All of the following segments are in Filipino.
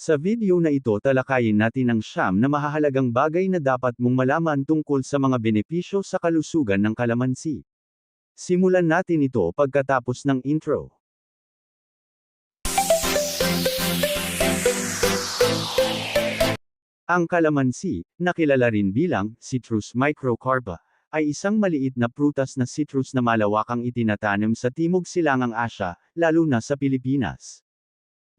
Sa video na ito talakayin natin ang siyam na mahahalagang bagay na dapat mong malaman tungkol sa mga benepisyo sa kalusugan ng kalamansi. Simulan natin ito pagkatapos ng intro. Ang kalamansi, na kilala rin bilang Citrus microcarpa, ay isang maliit na prutas na citrus na malawakang itinatanim sa Timog Silangang Asya, lalo na sa Pilipinas.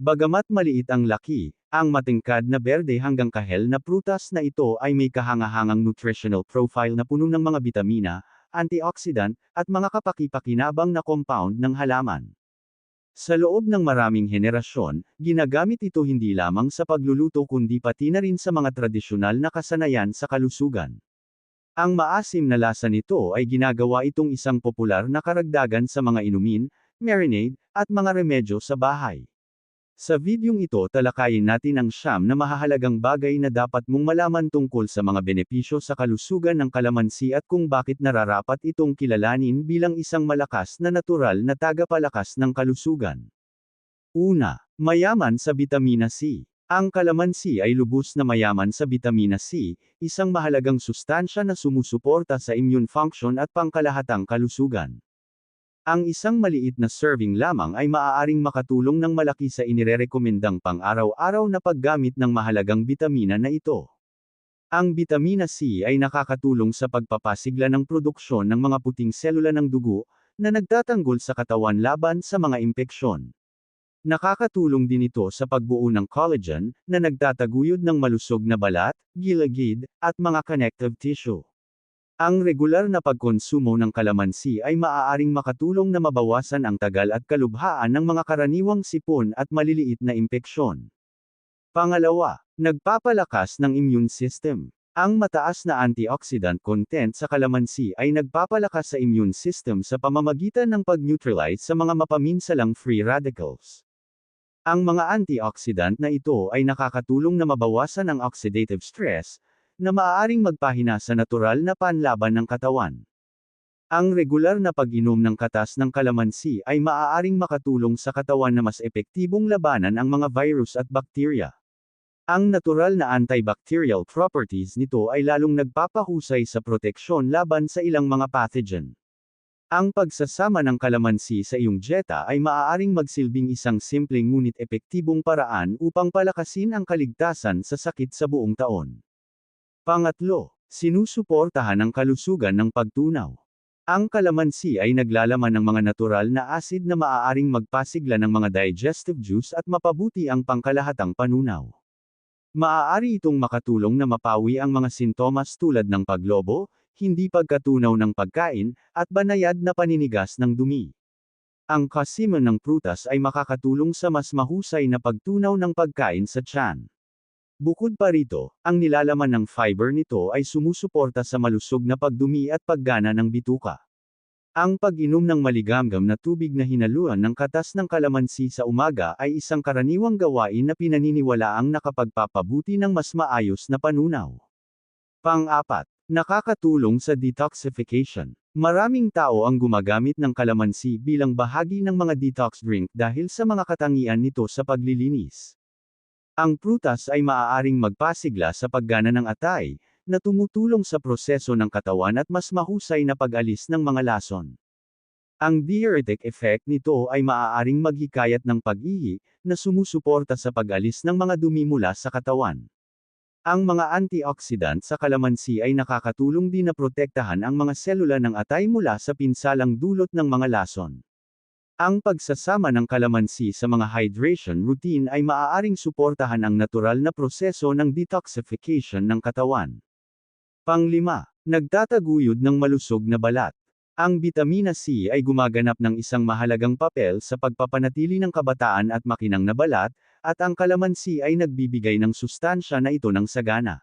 Bagamat maliit ang laki, ang matingkad na berde hanggang kahel na prutas na ito ay may kahangahangang nutritional profile na puno ng mga bitamina, antioxidant, at mga kapaki-pakinabang na compound ng halaman. Sa loob ng maraming henerasyon, ginagamit ito hindi lamang sa pagluluto kundi pati na rin sa mga tradisyonal na kasanayan sa kalusugan. Ang maasim na lasa nito ay ginagawa itong isang popular na karagdagan sa mga inumin, marinade, at mga remedyo sa bahay. Sa videong ito talakayin natin ang siyam na mahahalagang bagay na dapat mong malaman tungkol sa mga benepisyo sa kalusugan ng kalamansi at kung bakit nararapat itong kilalanin bilang isang malakas na natural na tagapalakas ng kalusugan. Una, mayaman sa bitamina C. Ang kalamansi ay lubos na mayaman sa bitamina C, isang mahalagang sustansya na sumusuporta sa immune function at pangkalahatang kalusugan. Ang isang maliit na serving lamang ay maaaring makatulong ng malaki sa inirerekomendang pang-araw-araw na paggamit ng mahalagang bitamina na ito. Ang bitamina C ay nakakatulong sa pagpapasigla ng produksyon ng mga puting selula ng dugo, na nagtatanggol sa katawan laban sa mga impeksyon. Nakakatulong din ito sa pagbuo ng collagen, na nagtataguyod ng malusog na balat, gilagid, at mga connective tissue. Ang regular na pagkonsumo ng kalamansi ay maaaring makatulong na mabawasan ang tagal at kalubhaan ng mga karaniwang sipon at maliliit na impeksyon. Pangalawa, nagpapalakas ng immune system. Ang mataas na antioxidant content sa kalamansi ay nagpapalakas sa immune system sa pamamagitan ng pag-neutralize sa mga mapaminsalang free radicals. Ang mga antioxidant na ito ay nakakatulong na mabawasan ang oxidative stress, na maaaring magpahina sa natural na panlaban ng katawan. Ang regular na pag-inom ng katas ng kalamansi ay maaaring makatulong sa katawan na mas epektibong labanan ang mga virus at bakterya. Ang natural na antibacterial properties nito ay lalong nagpapahusay sa proteksyon laban sa ilang mga pathogen. Ang pagsasama ng kalamansi sa iyong dieta ay maaaring magsilbing isang simpleng ngunit epektibong paraan upang palakasin ang kaligtasan sa sakit sa buong taon. Pangatlo, sinusuportahan ang kalusugan ng pagtunaw. Ang kalamansi ay naglalaman ng mga natural na acid na maaaring magpasigla ng mga digestive juice at mapabuti ang pangkalahatang panunaw. Maaari itong makatulong na mapawi ang mga sintomas tulad ng paglobo, hindi pagkatunaw ng pagkain, at banayad na paninigas ng dumi. Ang kasiman ng prutas ay makakatulong sa mas mahusay na pagtunaw ng pagkain sa tiyan. Bukod pa rito, ang nilalaman ng fiber nito ay sumusuporta sa malusog na pagdumi at paggana ng bituka. Ang pag-inom ng maligamgam na tubig na hinaluan ng katas ng kalamansi sa umaga ay isang karaniwang gawain na pinaniniwalaang nakapagpapabuti ng mas maayos na panunaw. Pang-apat, nakakatulong sa detoxification. Maraming tao ang gumagamit ng kalamansi bilang bahagi ng mga detox drink dahil sa mga katangian nito sa paglilinis. Ang prutas ay maaaring magpasigla sa paggana ng atay, na tumutulong sa proseso ng katawan at mas mahusay na pag-alis ng mga lason. Ang diuretic effect nito ay maaaring maghikayat ng pag-ihi, na sumusuporta sa pag-alis ng mga dumi mula sa katawan. Ang mga antioxidant sa kalamansi ay nakakatulong din na protektahan ang mga selula ng atay mula sa pinsalang dulot ng mga lason. Ang pagsasama ng kalamansi sa mga hydration routine ay maaaring suportahan ang natural na proseso ng detoxification ng katawan. Panglima, nagtataguyod ng malusog na balat. Ang bitamina C ay gumaganap ng isang mahalagang papel sa pagpapanatili ng kabataan at makinang na balat, at ang kalamansi ay nagbibigay ng sustansya na ito ng sagana.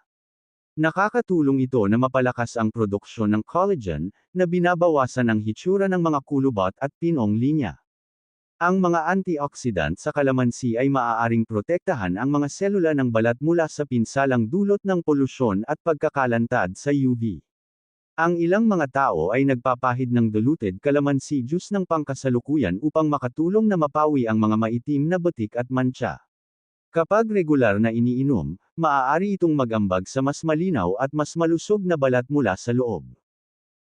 Nakakatulong ito na mapalakas ang produksyon ng collagen, na binabawasan ang hitsura ng mga kulubot at pinong linya. Ang mga antioxidant sa kalamansi ay maaaring protektahan ang mga selula ng balat mula sa pinsalang dulot ng polusyon at pagkakalantad sa UV. Ang ilang mga tao ay nagpapahid ng diluted calamansi juice ng pangkasalukuyan upang makatulong na mapawi ang mga maitim na batik at mantsa. Kapag regular na iniinom, maaari itong mag-ambag sa mas malinaw at mas malusog na balat mula sa loob.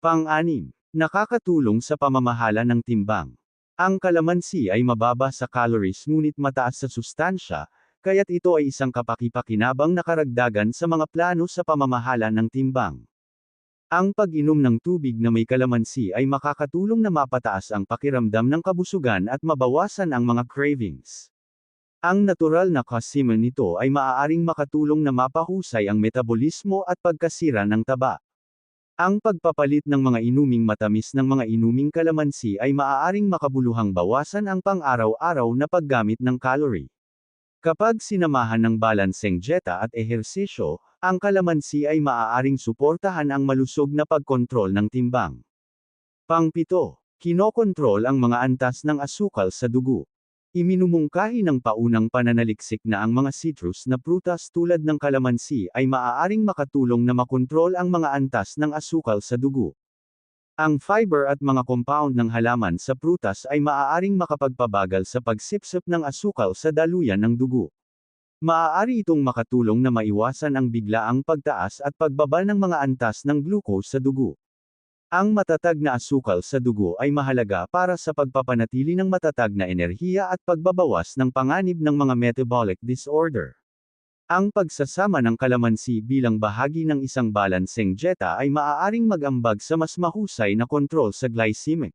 Pang-anim, nakakatulong sa pamamahala ng timbang. Ang kalamansi ay mababa sa calories ngunit mataas sa sustansya, kaya't ito ay isang kapaki-pakinabang na karagdagan sa mga plano sa pamamahala ng timbang. Ang pag-inom ng tubig na may kalamansi ay makakatulong na mapataas ang pakiramdam ng kabusugan at mabawasan ang mga cravings. Ang natural na kasima nito ay maaaring makatulong na mapahusay ang metabolismo at pagkasira ng taba. Ang pagpapalit ng mga inuming matamis ng mga inuming kalamansi ay maaaring makabuluhang bawasan ang pang-araw-araw na paggamit ng calorie. Kapag sinamahan ng balanseng dieta at ehersisyo, ang kalamansi ay maaaring suportahan ang malusog na pagkontrol ng timbang. Pang-7, kinokontrol ang mga antas ng asukal sa dugo. Iminumungkahi ng paunang pananaliksik na ang mga citrus na prutas tulad ng kalamansi ay maaaring makatulong na makontrol ang mga antas ng asukal sa dugo. Ang fiber at mga compound ng halaman sa prutas ay maaaring makapagpabagal sa pagsipsip ng asukal sa daluyan ng dugo. Maaari itong makatulong na maiwasan ang biglaang pagtaas at pagbaba ng mga antas ng glucose sa dugo. Ang matatag na asukal sa dugo ay mahalaga para sa pagpapanatili ng matatag na enerhiya at pagbabawas ng panganib ng mga metabolic disorder. Ang pagsasama ng kalamansi bilang bahagi ng isang balanseng dieta ay maaaring mag-ambag sa mas mahusay na kontrol sa glycemic.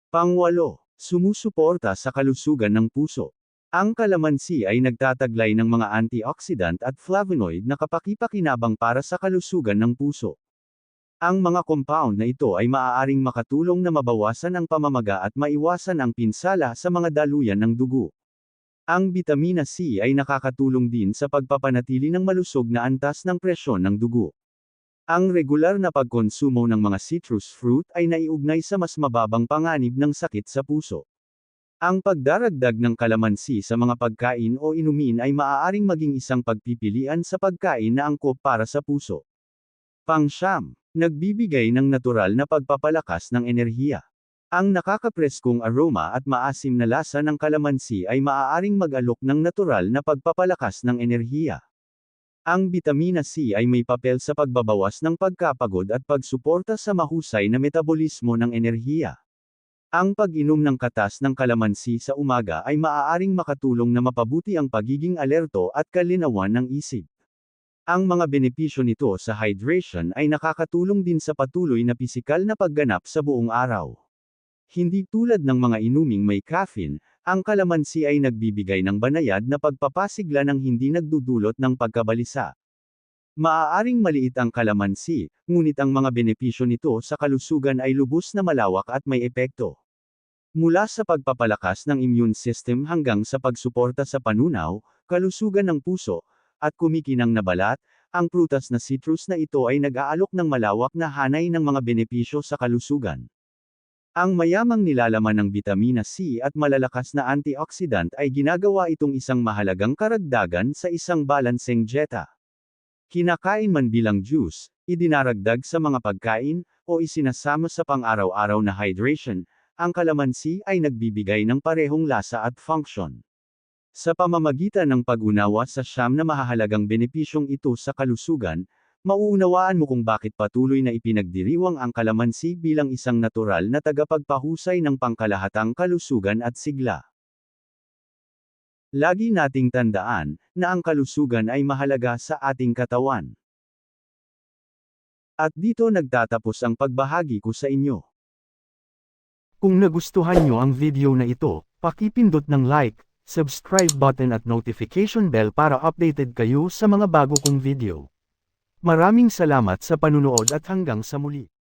Pang-8, sumusuporta sa kalusugan ng puso. Ang kalamansi ay nagtataglay ng mga antioxidant at flavonoid na kapaki-pakinabang para sa kalusugan ng puso. Ang mga compound na ito ay maaaring makatulong na mabawasan ang pamamaga at maiwasan ang pinsala sa mga daluyan ng dugo. Ang bitamina C ay nakakatulong din sa pagpapanatili ng malusog na antas ng presyon ng dugo. Ang regular na pagkonsumo ng mga citrus fruit ay naiugnay sa mas mababang panganib ng sakit sa puso. Ang pagdaragdag ng kalamansi sa mga pagkain o inumin ay maaaring maging isang pagpipilian sa pagkain na angkop para sa puso. Pang-9, nagbibigay ng natural na pagpapalakas ng enerhiya. Ang nakakapreskong aroma at maasim na lasa ng kalamansi ay maaaring mag-alok ng natural na pagpapalakas ng enerhiya. Ang bitamina C ay may papel sa pagbabawas ng pagkapagod at pagsuporta sa mahusay na metabolismo ng enerhiya. Ang pag-inom ng katas ng kalamansi sa umaga ay maaaring makatulong na mapabuti ang pagiging alerto at kalinawan ng isip. Ang mga benepisyo nito sa hydration ay nakakatulong din sa patuloy na pisikal na pagganap sa buong araw. Hindi tulad ng mga inuming may caffeine, ang kalamansi ay nagbibigay ng banayad na pagpapasigla ng hindi nagdudulot ng pagkabalisa. Maaaring maliit ang kalamansi, ngunit ang mga benepisyo nito sa kalusugan ay lubos na malawak at may epekto. Mula sa pagpapalakas ng immune system hanggang sa pagsuporta sa panunaw, kalusugan ng puso, at kumikinang na balat, ang prutas na citrus na ito ay nag-aalok ng malawak na hanay ng mga benepisyo sa kalusugan. Ang mayamang nilalaman ng bitamina C at malalakas na antioxidant ay ginagawa itong isang mahalagang karagdagan sa isang balanseng dieta. Kinakain man bilang juice, idinaragdag sa mga pagkain, o isinasama sa pang-araw-araw na hydration, ang kalamansi ay nagbibigay ng parehong lasa at function. Sa pamamagitan ng pag-unawa sa 9 na mahahalagang benepisyong ito sa kalusugan, mauunawaan mo kung bakit patuloy na ipinagdiriwang ang kalamansi bilang isang natural na tagapagpahusay ng pangkalahatang kalusugan at sigla. Lagi nating tandaan na ang kalusugan ay mahalaga sa ating katawan. At dito nagtatapos ang pagbahagi ko sa inyo. Kung nagustuhan nyo ang video na ito, pakipindot ng like, subscribe button at notification bell para updated kayo sa mga bago kong video. Maraming salamat sa panunood at hanggang sa muli.